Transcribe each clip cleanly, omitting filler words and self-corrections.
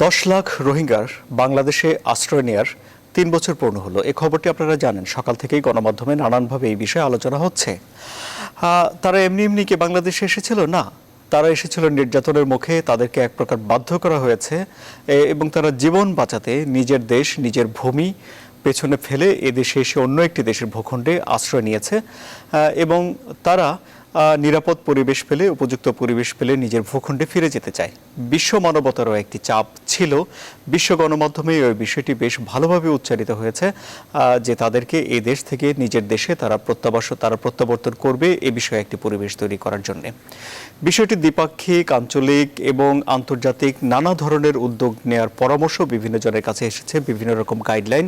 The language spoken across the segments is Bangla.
10 লাখ রোহিঙ্গার বাংলাদেশে আশ্রয় নেয়ার 3 বছর পূর্ণ হলো। এই খবরটি আপনারা জানেন, সকাল থেকেই গণমাধ্যমে নানানভাবে এই বিষয়ে আলোচনা হচ্ছে। তারা এমনি এমনি কি বাংলাদেশে এসেছিল? না, তারা এসেছিল নির্যাতনের মুখে, তাদেরকে এক প্রকার বাধ্য করা হয়েছে এবং তারা জীবন বাঁচাতে নিজের দেশ, নিজের ভূমি পেছনে ফেলে এদেশে এসে অন্য একটি দেশের ভূখণ্ডে আশ্রয় নিয়েছে এবং তারা নিরাপদ পরিবেশ পেলে, উপযুক্ত পরিবেশ পেলে নিজের ভূখণ্ডে ফিরে যেতে চায়। বিশ্ব মানবতারও একটি চাপ ছিল। বিশ্ব গণমাধ্যমে ওই বিষয়টি বেশ ভালোভাবে উচ্চারিত হয়েছে যে তাদেরকে এই দেশ থেকে নিজের দেশে তারা প্রত্যাবর্তন করবে, এ বিষয়ে একটি পরিবেশ তৈরি করার জন্য। বিষয়টি দ্বিপাক্ষিক, আঞ্চলিক এবং আন্তর্জাতিক নানা ধরনের উদ্যোগ নেওয়ার পরামর্শ বিভিন্ন জনের কাছে এসেছে, বিভিন্ন রকম গাইডলাইন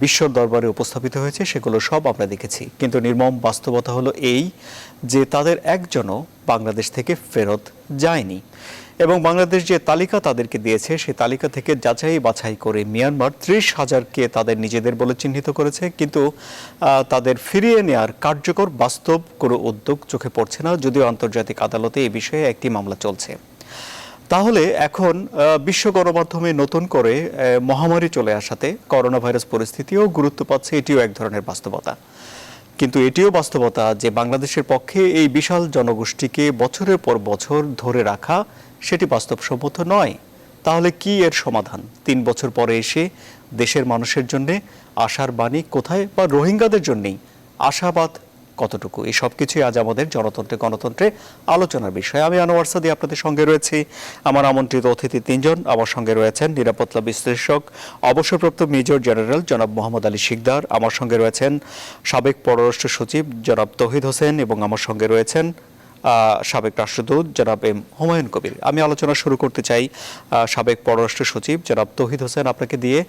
বিশ্ব দরবারে উপস্থাপিত হয়েছে, সেগুলো সব আমরা দেখেছি। কিন্তু নির্মম বাস্তবতা হলো এই যে তাদের একজনও বাংলাদেশ থেকে ফেরত যায়নি এবং বাংলাদেশ যে তালিকা তাদেরকে দিয়েছে সেই তালিকা থেকে যাচাই বাছাই করে মিয়ানমার 30,000কে তাদের নিজেদের বলে চিহ্নিত করেছে, কিন্তু তাদের ফিরিয়ে নেওয়ার কার্যকর বাস্তব কোনো উদ্যোগ চোখে পড়ছে না, যদিও আন্তর্জাতিক আদালতে এই বিষয়ে একটি মামলা চলছে। তাহলে এখন বিশ্ব গণমাধ্যমে নতুন করে মহামারী চলে আসাতে করোনা ভাইরাস পরিস্থিতিও গুরুত্ব পাচ্ছে, এটিও এক ধরনের বাস্তবতা। কিন্তু এটিও বাস্তবতা যে বাংলাদেশের পক্ষে এই বিশাল জনগোষ্ঠীকে বছরের পর বছর ধরে রাখা সেটি বাস্তবসম্মত নয়। তাহলে কি এর সমাধান? 3 বছর পরে এসে দেশের মানুষের জন্য আশার বাণী কোথায়, বা রোহিঙ্গাদের জন্যই আশাবাদ কতটুকু? এই সব কিছুই আজ আমাদের গণতন্ত্রে আলোচনার বিষয়। আমি আনোয়ার সাদি আপনাদের সঙ্গে রয়েছি। আমার আমন্ত্রিত অতিথি 3 জন। আমার সঙ্গে রয়েছেন নিরাপত্তা বিশ্লেষক, অবসরপ্রাপ্ত মেজর জেনারেল জনাব মোহাম্মদ আলী শিকদার। আমার সঙ্গে রয়েছেন সাবেক পররাষ্ট্র সচিব জনাব তৌহিদ হোসেন এবং আমার সঙ্গে রয়েছেন সাবেক রাষ্ট্রদূত জনাব এম হুমায়ুন কবির। আমি আলোচনা শুরু করতে চাই সাবেক পররাষ্ট্র সচিব জনাব তৌহিদ হোসেন আপনাকে দিয়ে।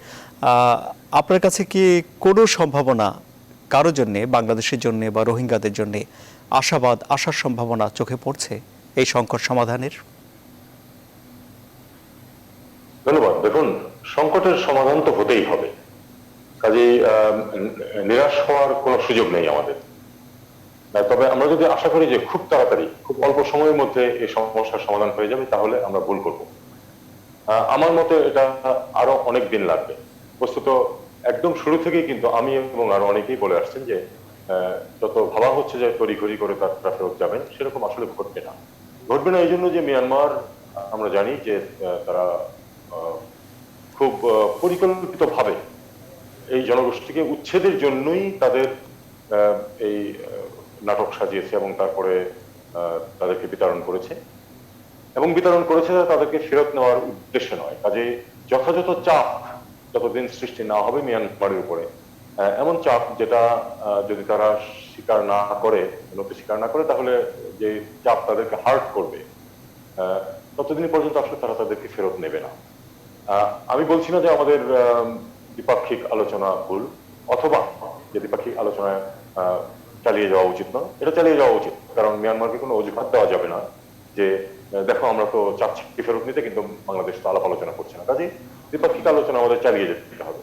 আপনার কাছে কি কোনো সম্ভাবনা কারোর জন্য, বাংলাদেশের জন্য বা রোহিঙ্গাদের জন্য আশার সম্ভাবনা চোখে পড়ছে এই সংকট সমাধানের? ধন্যবাদ। দেখুন, সংকটের সমাধান তো হতেই হবে, কাজেই নিরাশ হওয়ার কোনো সুযোগ নেই আমাদের। তবে আমরা যদি আশা করি যে খুব তাড়াতাড়ি, খুব অল্প সময়ের মধ্যে এই সমস্যার সমাধান হয়ে যাবে, তাহলে আমরা ভুল করব। আমার মতে এটা আরো অনেক দিন লাগবে। বস্তুত একদম শুরু থেকেই কিন্তু আমি এবং আরো অনেকেই বলে আসছেন যে যত ভাবা হচ্ছে যে তড়িঘড়ি করে তারা ফেরত যাবেন, সেরকম আসলে ঘটবে না। ঘটবে না এই জন্য যে মিয়ানমার, আমরা জানি যে তারা খুব পরিকল্পিতভাবে এই জনগোষ্ঠীকে উচ্ছেদের জন্যই তাদের এই নাটক সাজিয়েছে এবং তারপরে তাদেরকে বিতরণ করেছে তাদেরকে ফেরত নেওয়ার উদ্দেশ্য নয়। কাজে যথাযথ চাপ যতদিন সৃষ্টি না হবে মিয়ানমারের উপরে, এমন চাপ যেটা যদি তারা স্বীকার না করে তাহলে যে চাপ তাদেরকে হার্ট করবে, ততদিন পর্যন্ত আসলে তারা তাদেরকে ফেরত নেবে না। আমি বলছি না যে আমাদের দ্বিপাক্ষিক আলোচনা ভুল, অথবা যে দ্বিপাক্ষিক আলোচনা চালিয়ে যাওয়া উচিত না, এটা চালিয়ে যাওয়া উচিত। কারণ মিয়ানমারকে কোনো অজুহাত দেওয়া যাবে না যে দেখো আমরা তো চাচ্ছি ফেরত নিতে, কিন্তু বাংলাদেশ তো আলাপ আলোচনা করছে না। কাজে দ্বিপাক্ষিক আলোচনা আমাদের চালিয়ে যেতে হবে।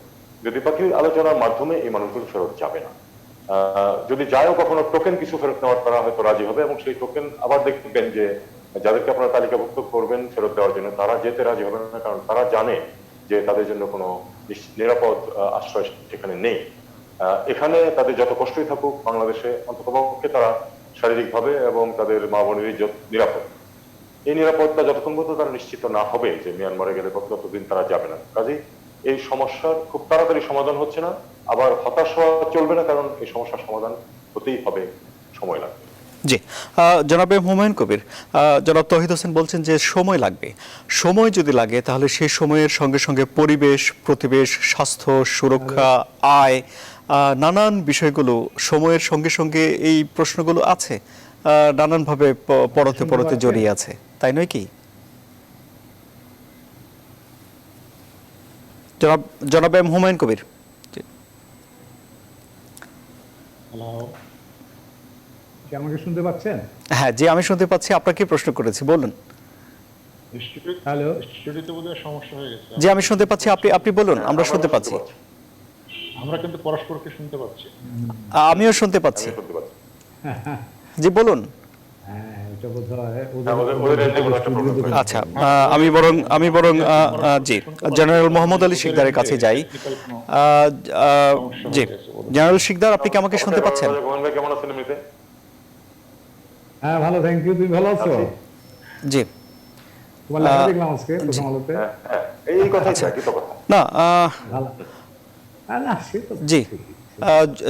দ্বিপাক্ষিক আলোচনার মাধ্যমে এই মানুষগুলো ফেরত যাবে না। যদি যায়ও কখনো টোকেন কিছু ফেরত নেওয়ার, তারা হয়তো রাজি হবে, এবং সেই টোকেন আবার দেখবেন যে যাদেরকে আপনারা তালিকাভুক্ত করবেন ফেরত দেওয়ার জন্য, তারা যেতে রাজি হবে না, কারণ তারা জানে যে তাদের জন্য কোনো নিরাপদ আশ্রয় সেখানে নেই। এখানে তাদের যত কষ্টই থাকুক, বাংলাদেশে অন্ততপক্ষে তারা শারীরিকভাবে এবং তাদের মা বোনের নিরাপদ, এই নিরাপত্তা যতক্ষণ পর্যন্ত তারা নিশ্চিত না হবে যে মিয়ানমারে গেলে ততদিন তারা যাবে না। কাজেই এই সমস্যার খুব তাড়াতাড়ি সমাধান হচ্ছে না, আবার হতাশ হওয়া চলবে না, কারণ এই সমস্যার সমাধান হতেই হবে, সময় লাগবে। জি, জনাব এম হুমায়ুন কবির, জনাব তৌহিদ হোসেন বলছেন যে সময় লাগবে। সময় যদি লাগে তাহলে সেই সময়ের সঙ্গে সঙ্গে পরিবেশ, প্রতিবেশ, স্বাস্থ্য, সুরক্ষা, আয়, নানান বিষয়গুলো সময়ের সঙ্গে সঙ্গে এই প্রশ্নগুলো আছে, নানানভাবে পরতে জড়িয়ে আছে, তাই নয় কি? জনাব এম হুমায়ুন কবির। আমাকে শুনতে পাচ্ছেন? হ্যাঁ জি, আমি শুনতে পাচ্ছি। আপনাকে প্রশ্ন করেছি, বলুন। হ্যালো, স্টুডিওতে বোধহয় সমস্যা হয়ে গেছে। জি, আমি শুনতে পাচ্ছি, আপনি বলুন। আমরা শুনতে পাচ্ছি। আমরা কিন্তু পরস্পরকে শুনতে পাচ্ছি। আমিও শুনতে পাচ্ছি। জি বলুন। এটা বোধহয় ওদের এন্ডে কোনো একটা problem হয়েছে। আচ্ছা, আমি বরং জি জেনারেল মোহাম্মদ আলী শিকদারের কাছে যাই। জি জেনারেল শিকদার, আপনি কি আমাকে শুনতে পাচ্ছেন? মোহন ভাই কেমন আছেন এমনিতে? হ্যাঁ, ভালো, থ্যাংক ইউ। তুমি ভালো আছো? জি তোমার লেখা দেখলাম আজকে প্রথম আলোতে। হ্যাঁ, এই কথাই কি তো কথা। না ভালো। না, সে তো জি ঠিক।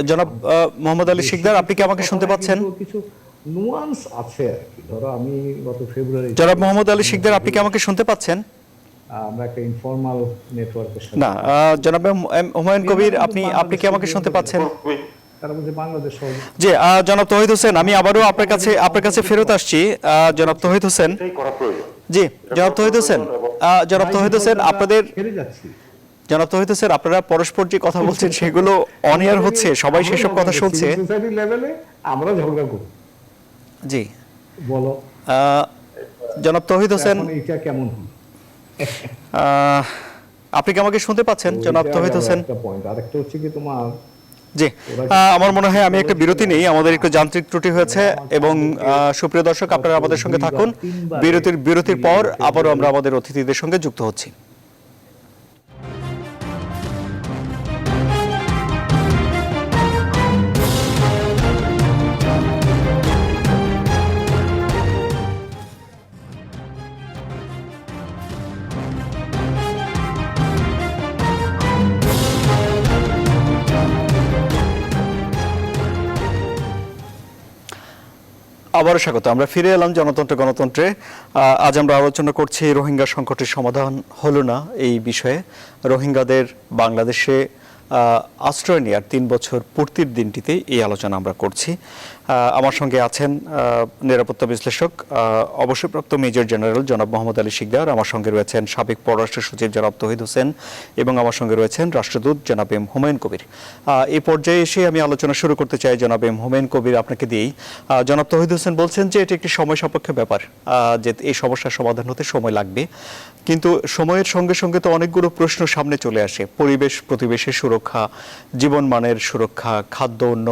জনাব মোহাম্মদ আলী শিকদার, আপনি কি আমাকে শুনতে পাচ্ছেন? কিন্তু কিছু নুয়ান্স আছে আর কি। ধরো আমি গত ফেব্রুয়ারি জনাব মোহাম্মদ আলী শিকদার, আপনি কি আমাকে শুনতে পাচ্ছেন? আমরা একটা ইনফর্মাল নেটওয়ার্কের সাথে না জনাব হুমায়ুন কবির, আপনি কি আমাকে শুনতে পাচ্ছেন? তারা বলছে বাংলাদেশ জি জনাব তৌহিদ হোসেন, আমি আবারও আপনার কাছে ফেরত আসছি। জনাব তৌহিদ হোসেন, এটাই করা প্রয়োজন। জি জনাব তৌহিদ হোসেন, ফিরে যাচ্ছি। জনাব তৌহিদ হোসেন, আপনারা পরস্পর যে কথা বলছেন সেগুলো অন এয়ার হচ্ছে, সবাই সেসব কথা শুনছে। সোসাইটি লেভেলে আমরা ঝগড়া করি। জি বলো জনাব তৌহিদ হোসেন, এখন এটা কেমন হলো? আপনি কি আমাকে শুনতে পাচ্ছেন জনাব তৌহিদ হোসেন? একটা পয়েন্ট। আরেকটা হচ্ছে কি তোমার জি আমার মনে হয় আমি একটা বিরতি নেই, আমাদের একটু যান্ত্রিক ত্রুটি হয়েছে। এবং সুপ্রিয় দর্শক, আপনারা আমাদের সঙ্গে থাকুন। বিরতির পর আবারও আমরা আমাদের অতিথিদের সঙ্গে যুক্ত হচ্ছি। আবারও স্বাগত। আমরা ফিরে এলাম গণতন্ত্রে। আজ আমরা আলোচনা করছি রোহিঙ্গা সংকটের সমাধান হলো না এই বিষয়ে। রোহিঙ্গাদের বাংলাদেশে আশ্রয় নেওয়ার 3 বছর পূর্তির দিনটিতে এই আলোচনা আমরা করছি। আমার সঙ্গে আছেন নিরাপত্তা বিশ্লেষক অবসরপ্রাপ্ত মেজর জেনারেল জনাব মোহাম্মদ আলী শিকদার, আমার সঙ্গে রয়েছেন সাবেক পররাষ্ট্র সচিব জনাব তৌহিদ হোসেন এবং আমার সঙ্গে রয়েছেন রাষ্ট্রদূত জনাব এম হুমায়ুন কবির। এই পর্যায়ে এসে আমি আলোচনা শুরু করতে চাই জনাব এম হুমায়ুন কবির, আপনাকে দিয়েই। জনাব তৌহিদ হোসেন বলছেন যে এটি একটি সময় সাপেক্ষ ব্যাপার, যে এই সমস্যার সমাধান হতে সময় লাগবে, কিন্তু সময়ের সঙ্গে সঙ্গে তো অনেকগুলো প্রশ্ন সামনে চলে আসে। প্রতিবেশের সুরক্ষা, জীবনমানের সুরক্ষা, খাদ্য, অন্য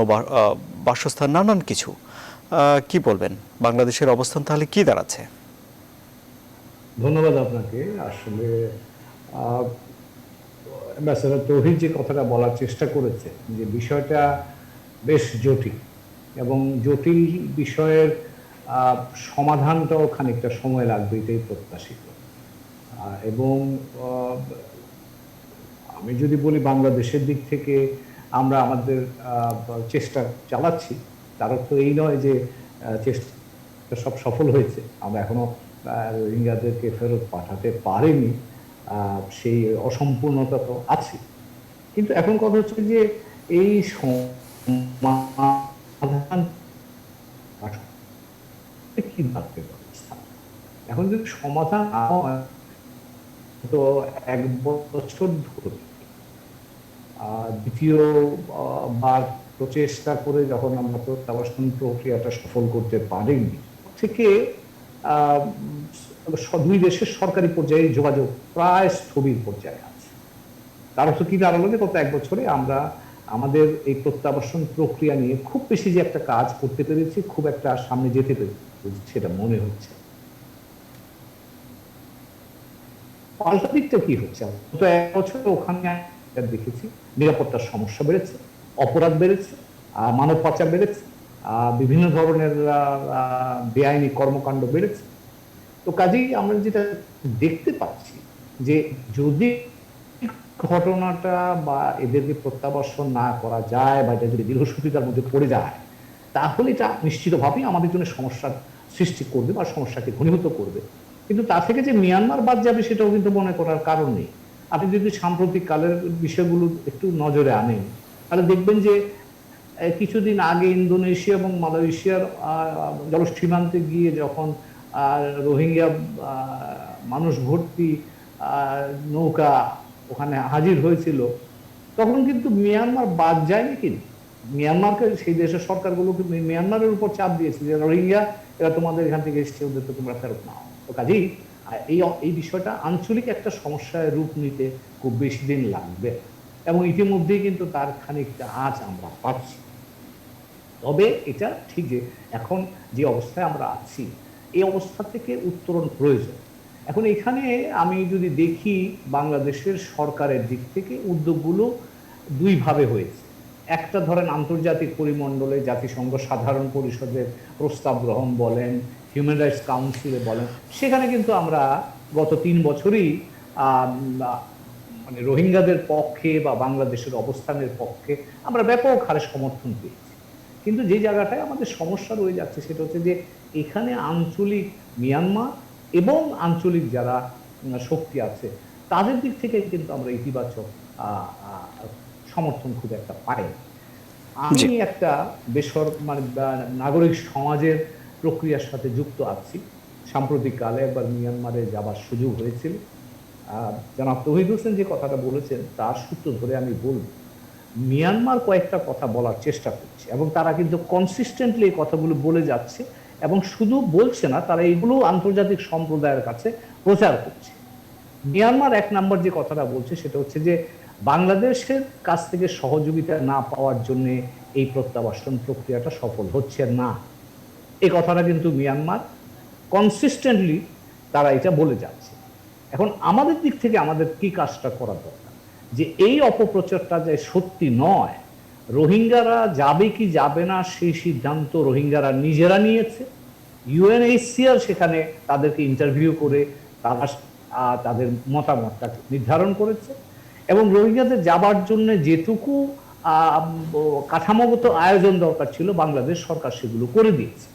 বাসস্থান, নানান কিছু। কি বলবেন, বাংলাদেশের অবস্থান তাহলে কি দাঁড়াচ্ছে? ধন্যবাদ আপনাকে। আসলে অ্যাম্বাসেডর তৌহিদ যে কথাটা বলার চেষ্টা করেছে, যে বিষয়টা বেশ জটিল এবং জটিল বিষয়ের সমাধানটাও খানিকটা সময় লাগবে, এটাই প্রত্যাশিত। এবং আমি যদি বলি বাংলাদেশের দিক থেকে আমরা আমাদের চেষ্টা চালাচ্ছি, তার অর্থ এই নয় যে চেষ্টা সব সফল হয়েছে। আমরা এখনো রোহিঙ্গাদেরকে ফেরত পাঠাতে পারিনি, সেই অসম্পূর্ণতা তো আছে। কিন্তু এখন কথা হচ্ছে যে এই সমাধান কি থাকতে ব্যবস্থা, এখন যদি সমাধান না হয় তো 1 বছর ধরে দ্বিতীয় বার প্রচেষ্টা করে যখন আমরা প্রত্যাবাসন প্রক্রিয়াটা সফল করতে পারিনি, থেকে 2 দেশের সরকারি পর্যায়ে যোগাযোগ প্রায় স্থবির পর্যায়ে আছে। তার অর্থ কি দাঁড়ালো যে গত 1 বছরে আমরা আমাদের এই প্রত্যাবাসন প্রক্রিয়া নিয়ে খুব বেশি যে একটা কাজ করতে পেরেছি, খুব একটা সামনে যেতে পেরেছি সেটা মনে হচ্ছে। পাল্টা দিকটা কি হচ্ছে, গত 1 বছরে ওখানে দেখেছি নিরাপত্তার সমস্যা বেড়েছে, অপরাধ বেড়েছে, মানব পাচার বেড়েছে, বিভিন্ন ধরনের বেআইনি কর্মকাণ্ড বেড়েছে। তো কাজেই আমরা যেটা দেখতে পাচ্ছি যে যদি ঘটনাটা বা এদেরকে প্রত্যাবাসন না করা যায় বা এটা যদি দীর্ঘসূত্রিতার মধ্যে পড়ে যায়, তাহলে এটা নিশ্চিতভাবেই আমাদের জন্য সমস্যার সৃষ্টি করবে বা সমস্যাকে ঘনীভূত করবে। কিন্তু তা থেকে যে মিয়ানমার বাদ যাবে সেটাও কিন্তু মনে করার কারণ নেই। আপনি যদি সাম্প্রতিক কালের বিষয়গুলো একটু নজরে আনেন, তাহলে দেখবেন যে কিছুদিন আগে ইন্দোনেশিয়া এবং মালয়েশিয়ার জলসীমান্তে গিয়ে যখন রোহিঙ্গা মানুষ ভর্তি নৌকা ওখানে হাজির হয়েছিল, তখন কিন্তু মিয়ানমার বাদ যায়নি। কিন্তু মিয়ানমারকে সেই দেশের সরকারগুলোকে মিয়ানমারের উপর চাপ দিয়েছে যে রোহিঙ্গা এরা তোমাদের এখান থেকে এসছে, ওদের তো তোমরা ফেরত নাও। তো কাজেই এই বিষয়টা আঞ্চলিক একটা সমস্যায় রূপ নিতে খুব বেশি দিন লাগবে এবং ইতিমধ্যেই কিন্তু তার খানিকটা আঁচ আমরা পাচ্ছি। তবে এটা ঠিক যে এখন যে অবস্থায় আমরা আছি এই অবস্থা থেকে উত্তরণ প্রয়োজন। এখন এখানে আমি যদি দেখি বাংলাদেশের সরকারের দিক থেকে উদ্যোগগুলো দুইভাবে হয়েছে। একটা ধরেন আন্তর্জাতিক পরিমণ্ডলে জাতিসংঘ সাধারণ পরিষদের প্রস্তাব গ্রহণ বলেন, হিউম্যান রাইটস কাউন্সিলে বলেন, সেখানে কিন্তু আমরা গত 3 বছরই মানে রোহিঙ্গাদের পক্ষে বা বাংলাদেশের অবস্থানের পক্ষে আমরা ব্যাপক হারে সমর্থন পেয়েছি। কিন্তু যে জায়গাটায় আমাদের সমস্যা রয়ে যাচ্ছে সেটা হচ্ছে যে এখানে আঞ্চলিক মিয়ানমার এবং আঞ্চলিক যারা শক্তি আছে তাদের দিক থেকে কিন্তু আমরা ইতিবাচক সমর্থন খুব একটা পাই। আমি একটা মানে নাগরিক সমাজের প্রক্রিয়ার সাথে যুক্ত আছি। সাম্প্রতিককালে একবার মিয়ানমারে যাবার সুযোগ হয়েছিল। জনাব তৌহিদ হোসেন যে কথাটা বলেছেন তার সূত্র ধরে আমি বলব, মিয়ানমার কয়েকটা কথা বলার চেষ্টা করছে এবং তারা কিন্তু কনসিস্টেন্টলি এই কথাগুলো বলে যাচ্ছে এবং শুধু বলছে না, তারা এগুলো আন্তর্জাতিক সম্প্রদায়ের কাছে প্রচার করছে। মিয়ানমার 1 নম্বর যে কথাটা বলছে সেটা হচ্ছে যে বাংলাদেশের কাছ থেকে সহযোগিতা না পাওয়ার জন্য এই প্রত্যাবাসন প্রক্রিয়াটা সফল হচ্ছে না। এই কথাটা কিন্তু মিয়ানমার কনসিস্টেন্টলি তারা এটা বলে যাচ্ছে। এখন আমাদের দিক থেকে আমাদের কি কাজটা করা দরকার, যে এই অপপ্রচারটা যে সত্যি নয়, রোহিঙ্গারা যাবে কি যাবে না সেই সিদ্ধান্ত রোহিঙ্গারা নিজেরা নিয়েছে। ইউএনএইচসিআর সেখানে তাদেরকে ইন্টারভিউ করে তারা তাদের মতামতটা নির্ধারণ করেছে এবং রোহিঙ্গাদের যাবার জন্য যেটুকু কাঠামোগত আয়োজন দরকার ছিল বাংলাদেশ সরকার সেগুলো করে দিয়েছে।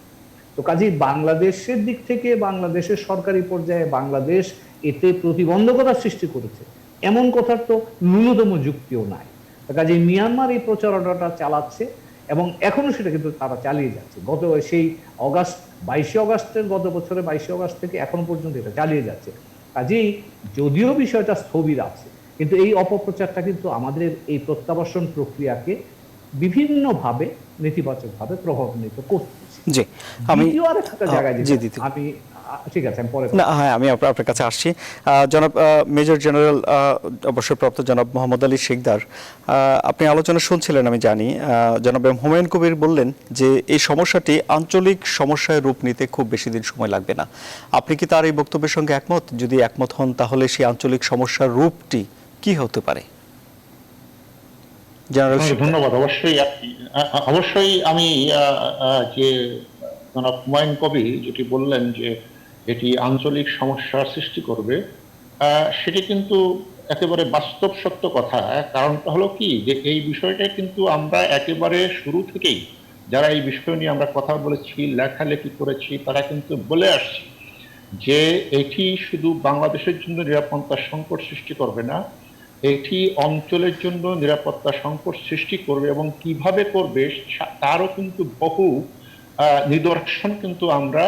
তো কাজেই বাংলাদেশের দিক থেকে বাংলাদেশের সরকারি পর্যায়ে বাংলাদেশ এতে প্রতিবন্ধকতা সৃষ্টি করেছে এমন কথার তো ন্যূনতম যুক্তিও নাই। কাজেই মিয়ানমার এই প্রচারণাটা চালাচ্ছে এবং এখনো সেটা কিন্তু তারা চালিয়ে যাচ্ছে। গত সেই 22 অগাস্টের গত বছরের 22 অগাস্ট থেকে এখনো পর্যন্ত এটা চালিয়ে যাচ্ছে। কাজেই যদিও বিষয়টা স্থবির আছে, কিন্তু এই অপপ্রচারটা কিন্তু আমাদের এই প্রত্যাবাসন প্রক্রিয়াকে বিভিন্নভাবে নেতিবাচকভাবে প্রভাবিত করতেছে। জি, আমি আরেকটা জায়গায় আমি ঠিক আছে আমি পরে না, হ্যাঁ, আমি আপনার কাছে আসছি। জনাব মেজর জেনারেল অবসরপ্রাপ্ত জনাব মোহাম্মদ আলী শিকদার, আপনি আলোচনা শুনছিলেন আমি জানি। জনাব হুমায়ুন কবির বললেন যে এই সমস্যাটি আঞ্চলিক সমস্যায় রূপ নিতে খুব বেশি দিন সময় লাগবে না। আপনি কি তার এই বক্তব্যের সঙ্গে একমত? যদি একমত হন তাহলে সেই আঞ্চলিক সমস্যার রূপটি কি হতে পারে? ধন্যবাদ। অবশ্যই আমি যে জনাব হুমায়ুন কবির যেটি বললেন যে এটি আঞ্চলিক সমস্যার সৃষ্টি করবে, সেটি কিন্তু একেবারে বাস্তব সত্য কথা। কারণটা হলো কি, যে এই বিষয়টা কিন্তু আমরা একেবারে শুরু থেকেই যারা এই বিষয় নিয়ে আমরা কথা বলেছি, লেখালেখি করেছি, তারা কিন্তু বলে আসছি যে এটি শুধু বাংলাদেশের জন্য নিরাপত্তা সংকট সৃষ্টি করবে না, এটি অঞ্চলের জন্য নিরাপত্তা সংকট সৃষ্টি করবে এবং কিভাবে করবে তারও কিন্তু বহু নিদর্শন কিন্তু আমরা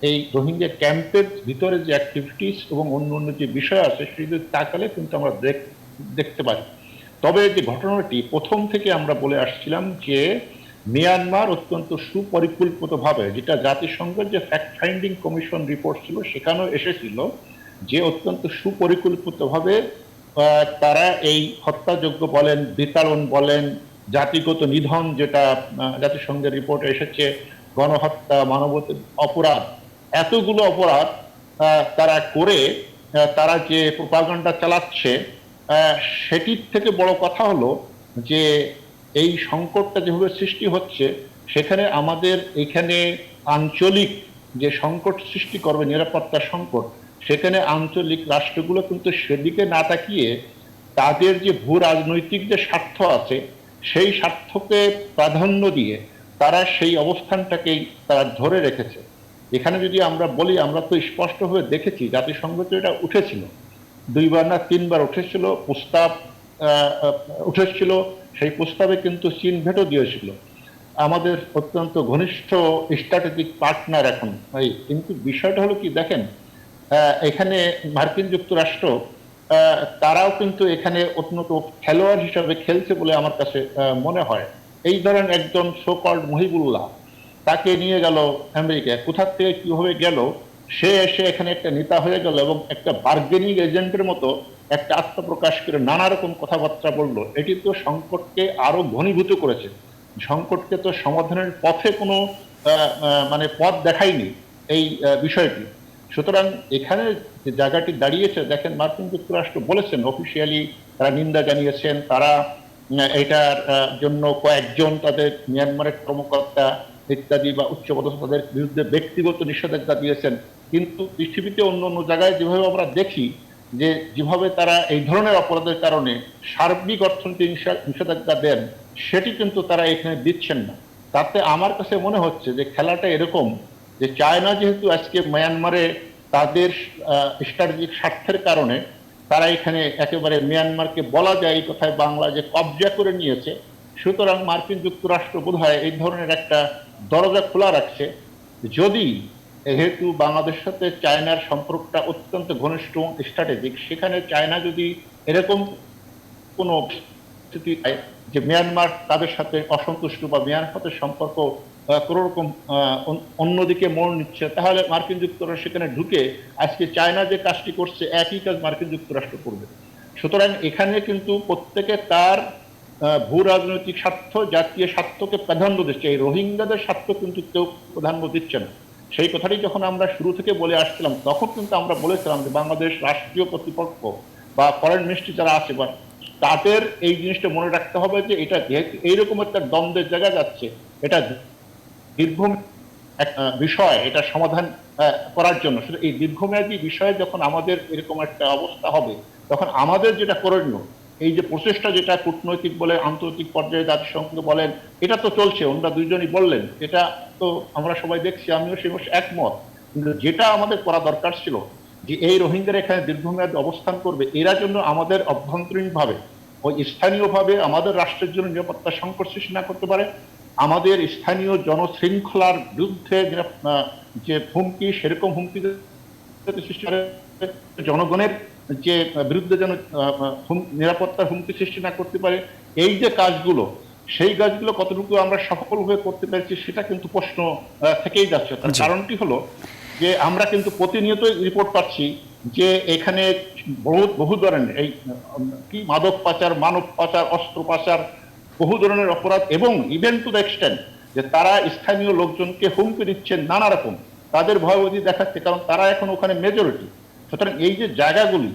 এই রোহিঙ্গা ক্যাম্পের ভিতরে যে অ্যাক্টিভিটিস এবং অন্য যে বিষয় আছে সেটি তাকালে কিন্তু আমরা দেখতে পারি। তবে যে ঘটনাটি প্রথম থেকে আমরা বলে আসছিলাম যে মিয়ানমার অত্যন্ত সুপরিকল্পিতভাবে, যেটা জাতিসংঘের যে ফ্যাক্ট ফাইন্ডিং কমিশন রিপোর্ট ছিল সেখানেও এসেছিল, যে অত্যন্ত সুপরিকল্পিতভাবে তারা এই হত্যাযোগ্য বলেন, বিতাড়ন বলেন, জাতিগত নিধন যেটা জাতিসংঘের রিপোর্টে এসেছে, গণহত্যা, মানবতা অপরাধ, এতগুলো অপরাধ তারা করে তারা যে প্রোপাগান্ডা চালাচ্ছে, সেটির থেকে বড় কথা হলো যে এই সংকটটা যেভাবে সৃষ্টি হচ্ছে সেখানে আমাদের এখানে আঞ্চলিক যে সংকট সৃষ্টি করবে, নিরাপত্তা সংকট, সেখানে আঞ্চলিক রাষ্ট্রগুলো কিন্তু সেদিকে না তাকিয়ে তাদের যে ভূ রাজনৈতিক যে স্বার্থ আছে সেই স্বার্থকে প্রাধান্য দিয়ে তারা সেই অবস্থানটাকেই তারা ধরে রেখেছে। এখানে যদি আমরা বলি, আমরা তো স্পষ্টভাবে দেখেছি জাতিসংঘ তো এটা উঠেছিল, 2 বার না 3 বার উঠেছিল, প্রস্তাব উঠেছিল, সেই প্রস্তাবে কিন্তু চীন ভেটো দিয়েছিল, আমাদের অত্যন্ত ঘনিষ্ঠ স্ট্র্যাটেজিক পার্টনার এখন। কিন্তু বিষয়টা হলো কি, দেখেন এখানে মার্কিন যুক্তরাষ্ট্র তারাও কিন্তু এখানে অত্যন্ত খেলোয়াড় হিসাবে খেলছে বলে আমার কাছে মনে হয়। এই ধরেন একজন সোকল্ড মহিবুল্লাহ, তাকে নিয়ে গেল আমেরিকা, কোথা থেকে কিভাবে গেল, সে এসে এখানে একটা নেতা হয়ে গেল এবং একটা বার্গেনিং এজেন্টের মতো একটা আত্মপ্রকাশ করে নানা রকম কথাবার্তা বললো। এটি তো সংকটকে আরো ঘনীভূত করেছে, সংকটকে তো সমাধানের পথে কোনো মানে পথ দেখায়নি, এই বিষয়টি। সুতরাং এখানে যে জায়গাটি দাঁড়িয়েছে, দেখেন মার্কিন যুক্তরাষ্ট্র বলেছেন অফিসিয়ালি, তারা নিন্দা জানিয়েছেন, তারা এটার জন্য কয়েকজন তাদের মিয়ানমারের কর্মকর্তা ইত্যাদি বা উচ্চপদস্থ তাদের বিরুদ্ধে ব্যক্তিগত নিষেধাজ্ঞা দিয়েছেন। কিন্তু পৃথিবীতে অন্য অন্য জায়গায় যেভাবে আমরা দেখি যে যেভাবে তারা এই ধরনের অপরাধের কারণে সার্বিক অর্থনৈতিক নিষেধাজ্ঞা দেন, সেটি কিন্তু তারা এখানে দিচ্ছেন না। তাতে আমার কাছে মনে হচ্ছে যে খেলাটা এরকম যে চায়না যেহেতু আজকে মিয়ানমারে তাদের স্ট্র্যাটেজিক স্বার্থের কারণে তারা এখানে একেবারে মিয়ানমারকে বলা যায় এই কথায় বাংলা যে কবজা করে নিয়েছে, সুতরাং মার্কিন যুক্তরাষ্ট্র বোধহয় এই ধরনের একটা দরজা খোলা রাখছে। যদি যেহেতু বাংলাদেশের সাথে চায়নার সম্পর্কটা অত্যন্ত ঘনিষ্ঠ স্ট্র্যাটেজিক, সেখানে চায়না যদি এরকম কোনো পরিস্থিতি যে মিয়ানমার তাদের সাথে অসন্তুষ্ট বা মিয়ানমার সাথে সম্পর্ক কোন রকম অন্যদিকে মোড় নিচ্ছে, তাহলে মার্কিন যুক্তরাষ্ট্র সেখানে ঢুকে আজকে চায়না যে কাজটি করছে একই কাজ মার্কিন যুক্তরাষ্ট্র করবে। সুতরাং এখানে কিন্তু প্রত্যেকে তার ভূ রাজনৈতিক স্বার্থ, জাতীয় স্বার্থকে প্রাধান্য দিচ্ছে। এই রোহিঙ্গাদের স্বার্থ কিন্তু কেউ প্রাধান্য দিচ্ছে না। সেই কথাটি যখন আমরা শুরু থেকে বলে আসছিলাম, তখন কিন্তু আমরা বলেছিলাম যে বাংলাদেশ রাষ্ট্রীয় কর্তৃপক্ষ বা ফরেন মিনিস্ট্রি যারা আছে বা তাদের এই জিনিসটা মনে রাখতে হবে যে এটা যেহেতু এইরকম একটা দ্বন্দ্বের জায়গা যাচ্ছে, এটা দীর্ঘ বিষয়, এটা সমাধান করার জন্য শুধু এই দীর্ঘমেয়াদী বিষয়ে যখন আমাদের এরকম একটা অবস্থা হবে, তখন আমাদের যেটা করণীয়, এই যে প্রচেষ্টা যেটা কূটনৈতিক বলে আন্তর্জাতিক পর্যায়ে জাতিসংঘ বলেন, এটা তো চলছে, ওনারা দুইজনই বললেন, এটা তো আমরা সবাই দেখছি, আমিও সে একমত। কিন্তু যেটা আমাদের করা দরকার ছিল যে এই রোহিঙ্গারা এখানে দীর্ঘমেয়াদী অবস্থান করবে, এরা জন্য আমাদের অভ্যন্তরীণভাবে ওই স্থানীয়ভাবে আমাদের রাষ্ট্রের জন্য নিরাপত্তা সংকট সৃষ্টি না করতে পারে, আমাদের স্থানীয় জনশৃঙ্খলার বিরুদ্ধে যে হুমকি, সেরকম হুমকি সৃষ্টি করে জনগণের যে বিরুদ্ধে যেন নিরাপত্তার হুমকি সৃষ্টি না করতে পারে। এই যে কাজগুলো, সেই কাজগুলো কতটুকু আমরা সফলভাবে করতে পেরেছি সেটা কিন্তু প্রশ্ন থেকেই যাচ্ছে। তার কারণটি হলো যে আমরা কিন্তু প্রতিনিয়ত রিপোর্ট পাচ্ছি যে এখানে বহু ধরনের এই কি মাদক পাচার, মানব পাচার, অস্ত্র পাচার, বহু ধরনের অপরাধ, এবং ইভেন টু দ্য এক্সটেন্ট যে তারা স্থানীয় লোকজনকে হুমকি দিচ্ছেন নানা রকম, তাদের ভয়ভীতি দেখাচ্ছে, কারণ তারা এখন ওখানে মেজরিটি। সুতরাং এই যে জায়গাগুলি,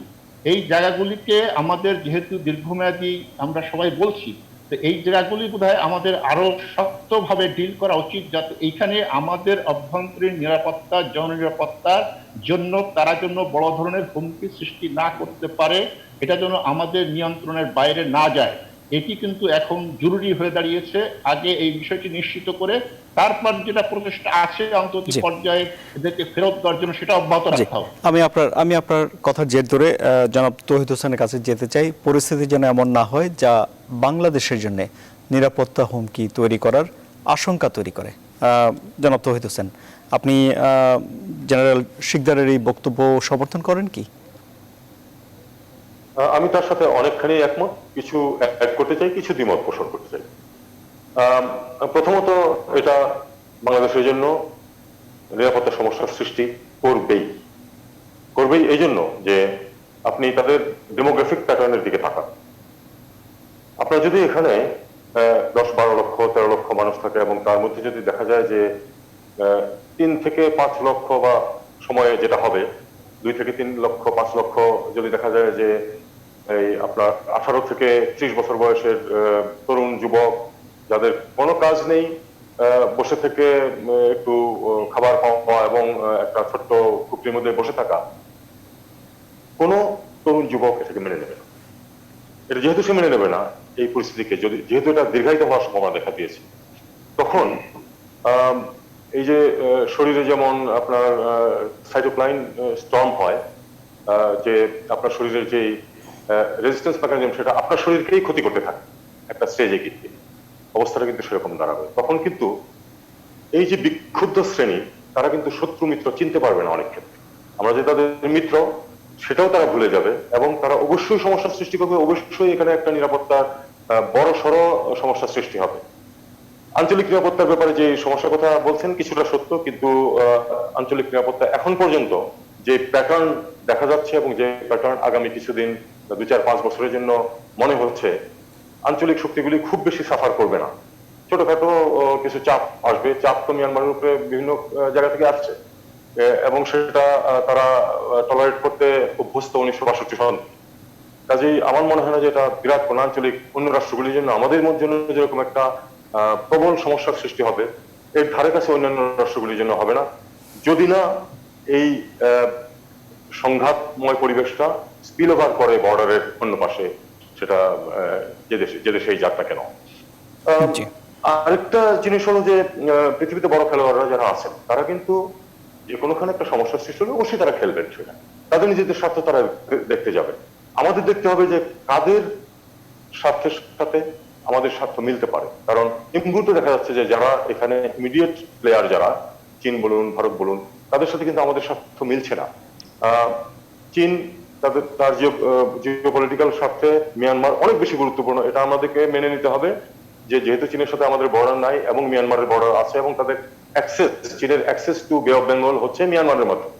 এই জায়গাগুলিকে আমাদের যেহেতু দীর্ঘমেয়াদী আমরা সবাই বলছি, তো এই জায়গাগুলি বোধহয় আমাদের আরো শক্তভাবে ডিল করা উচিত, যাতে এইখানে আমাদের অভ্যন্তরীণ নিরাপত্তা, জননিরাপত্তার জন্য তারা জন্য বড় ধরনের হুমকি সৃষ্টি না করতে পারে, এটা যেন আমাদের নিয়ন্ত্রণের বাইরে না যায়। এটি কিন্তু এখন জরুরি হয়ে দাঁড়িয়েছে। আগে এই বিষয়টি নিশ্চিত করে তারপর যেটা প্রচেষ্টা আছে আন্তর্জাতিক পর্যায়ে এদেরকে ফেরত দেওয়ার জন্য, সেটা অব্যাহত রাখতে হবে। আমি আপনার কথার জের ধরে জনাব তৌহিদ হোসেনের কাছে যেতে চাই। পরিস্থিতি যেন এমন না হয় যা বাংলাদেশের জন্য নিরাপত্তা হুমকি তৈরি করার আশঙ্কা তৈরি করে। জনাব তৌহিদ হোসেন, আপনি জেনারেল শিকদারের এই বক্তব্য সমর্থন করেন কি? আমি তার সাথে অনেকখানি একমত, কিছু অ্যাড করতে চাই, কিছু দ্বিমত পোষণ করতে চাই। প্রথমত, এটা বাংলাদেশের জন্য নিরাপত্তা সমস্যার সৃষ্টি করবেই এই জন্য যে আপনি তাদের ডেমোগ্রাফিক প্যাটার্নের দিকে তাকান। আপনার যদি এখানে 10-12 লক্ষ 13 লক্ষ মানুষ থাকে এবং তার মধ্যে যদি দেখা যায় যে 3 থেকে 5 লক্ষ বা সময়ে যেটা হবে 2 থেকে 3 লক্ষ 5 লক্ষ যদি দেখা যায় যে এই আপনার 18 থেকে 30 বছর বয়সের তরুণ যুবক যাদের কোনো কাজ নেই, বসে থেকে একটু খাবার পাওয়া এবং একটা ছোট্ট কুপড়ির মধ্যে বসে থাকা, কোনো তরুণ যুবক এটাকে মেনে নেবে না। এটা যেহেতু সে মেনে নেবে না, এই পরিস্থিতিকে যেহেতু এটা দীর্ঘায়িত হওয়ার সম্ভাবনা দেখা দিয়েছে, তখন এই যে শরীরে যেমন আপনার সাইটোকাইন স্টর্ম হয়, যে আপনার শরীরের যে রেজিস্ট্যান্স মেকানিজম, সেটা আপনার শরীরকেই ক্ষতি করতে থাকে একটা স্টেজে গিয়ে, অবস্থাটা কিন্তু সেরকম দাঁড়াবে। তখন কিন্তু এই যে বিক্ষুব্ধ শ্রেণী, তারা কিন্তু শত্রু মিত্র চিনতে পারবে না অনেক ক্ষেত্রে। আমরা যে তাদের মিত্র সেটাও তারা ভুলে যাবে এবং তারা অবশ্যই সমস্যার সৃষ্টি করবে। অবশ্যই এখানে একটা নিরাপত্তার বড় সড় সমস্যার সৃষ্টি হবে। আঞ্চলিক নিরাপত্তার ব্যাপারে যে সমস্যার কথা বলছেন কিছুটা সত্য, কিন্তু আঞ্চলিক নিরাপত্তা এখন পর্যন্ত যে প্যাটার্ন দেখা যাচ্ছে এবং যে প্যাটার্ন আগামী কিছুদিন 2-4-5 বছরের জন্য মনে হচ্ছে, আঞ্চলিক শক্তিগুলি খুব বেশি সাফার করবে না। ছোটখাটো কিছু চাপ আসবে, চাপ তো মিয়ানমারের উপরে বিভিন্ন জায়গা থেকে আসছে, এবং সেটা তারা টলারেট করতে অভ্যস্ত 1962 সন। কাজেই আমার মনে হয় না যে এটা বিরাট কোন আঞ্চলিক অন্য রাষ্ট্রগুলির জন্য আমাদের জন্য যেরকম একটা প্রবল সমস্যার সৃষ্টি হবে, এর ধারে কাছে অন্যান্য রাষ্ট্রগুলির জন্য হবে না, যদি না এই সংঘাতময় পরিবেশটা স্পিল ওভার করে বর্ডারের অন্য পাশে, সেটা যে দেশেই যাক না কেন। জি। আরেকটা জিনিস হলো যে পৃথিবীতে বড় খেলোয়াড়রা যারা আছেন তারা কিন্তু যে কোনোখানে একটা সমস্যার সৃষ্টি হলে অবশ্যই তারা খেলবেন, সেটা তাদের নিজেদের স্বার্থ তারা দেখতে যাবে। আমাদের দেখতে হবে যে কাদের স্বার্থের সাথে আমাদের স্বার্থ মিলতে পারে, কারণ এই মুহূর্তে দেখা যাচ্ছে যে যারা এখানে ইমিডিয়েট প্লেয়ার, যারা চীন বলুন ভারত বলুন, তাদের সাথে কিন্তু আমাদের স্বার্থ মিলছে না। চীন তার জিওপলিটিক্যাল স্বার্থে মিয়ানমার অনেক বেশি গুরুত্বপূর্ণ, এটা আমাদেরকে মেনে নিতে হবে যে যেহেতু চীনের সাথে আমাদের বর্ডার নাই এবং মিয়ানমারের বর্ডার আছে এবং তাদের অ্যাক্সেস, চীনের অ্যাক্সেস টু বে অফ বেঙ্গল হচ্ছে মিয়ানমারের মাধ্যমে,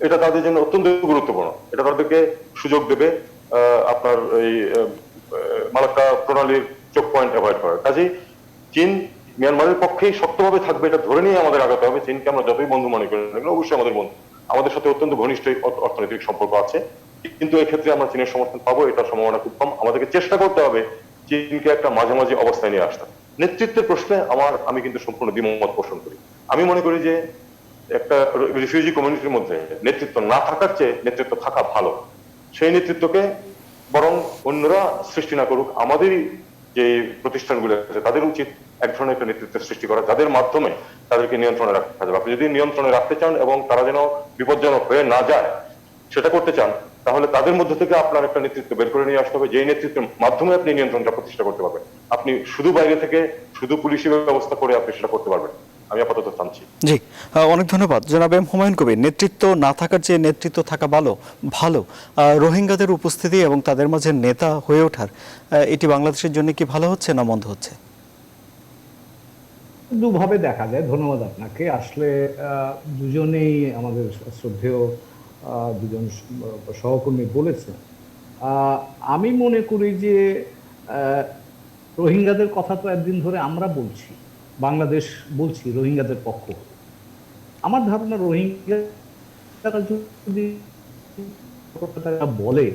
এটা তাদের জন্য অত্যন্ত গুরুত্বপূর্ণ। এটা তাদেরকে সুযোগ দেবে আপনার এই মালাক্কা প্রণালীর চোখ পয়েন্ট অ্যাভয়েড করার। কাজেই চীন মিয়ানমারের পক্ষেই শক্তভাবে থাকবে, এটা ধরে নিয়ে আমাদের আগাতে হবে। চীনকে আমরা যতই বন্ধু মনে করি না, অবশ্যই আমাদের বন্ধু, আমাদের সাথে অত্যন্ত ঘনিষ্ঠ অর্থনৈতিক সম্পর্ক আছে, কিন্তু এক্ষেত্রে আমরা চীনের সমর্থন পাবো এটার সম্ভাবনা খুব কম। আমাদেরকে চেষ্টা করতে হবে চীনকে একটা মাঝামাঝি অবস্থায় নিয়ে আসতে। নেতৃত্বের প্রশ্নে আমি কিন্তু সম্পূর্ণ দ্বিমত পোষণ করি। আমি মনে করি যে একটা রিফিউজি কমিউনিটির মধ্যে নেতৃত্ব না থাকার চেয়ে নেতৃত্ব থাকা ভালো। সেই নেতৃত্বকে বরং অন্যরা সৃষ্টি না করুক, আমাদেরই যে প্রতিষ্ঠানগুলো আছে তাদের উচিত এক ধরনের একটা নেতৃত্বের সৃষ্টি করা, যাদের মাধ্যমে তাদেরকে নিয়ন্ত্রণে রাখা যাবে। আপনি যদি নিয়ন্ত্রণে রাখতে চান এবং তারা যেন বিপজ্জনক হয়ে না যায় সেটা করতে চান, তাহলে তাদের মধ্যে থেকে আপনার একটা নেতৃত্ব বের করে নিয়ে আসতে হবে, যে নেতৃত্বের মাধ্যমে আপনি নিয়ন্ত্রণটা প্রতিষ্ঠা করতে পারবেন। আপনি শুধু বাইরে থেকে শুধু পুলিশি ব্যবস্থা করে আপনি সেটা করতে পারবেন। আমি আপাতত থামছি। জি, অনেক ধন্যবাদ জনাব এম হুমায়ুন কবির। নেতৃত্ব না থাকার চেয়ে নেতৃত্ব থাকা ভালো। রোহিঙ্গাদের উপস্থিতি এবং তাদের মাঝে নেতা হয়ে ওঠার এটি বাংলাদেশের জন্য কি ভালো হচ্ছে না মন্দ হচ্ছে? দুভাবে দেখা যায়। ধন্যবাদ আপনাকে। আসলে দুজনেই আমাদের শ্রদ্ধেয় দুজন সহকর্মী বলেছেন। আমি মনে করি যে রোহিঙ্গাদের কথা তো একদিন ধরে আমরা বলছি, বাংলাদেশ বলছি রোহিঙ্গাদের পক্ষ। আমার ধারণা রোহিঙ্গা যদি বলে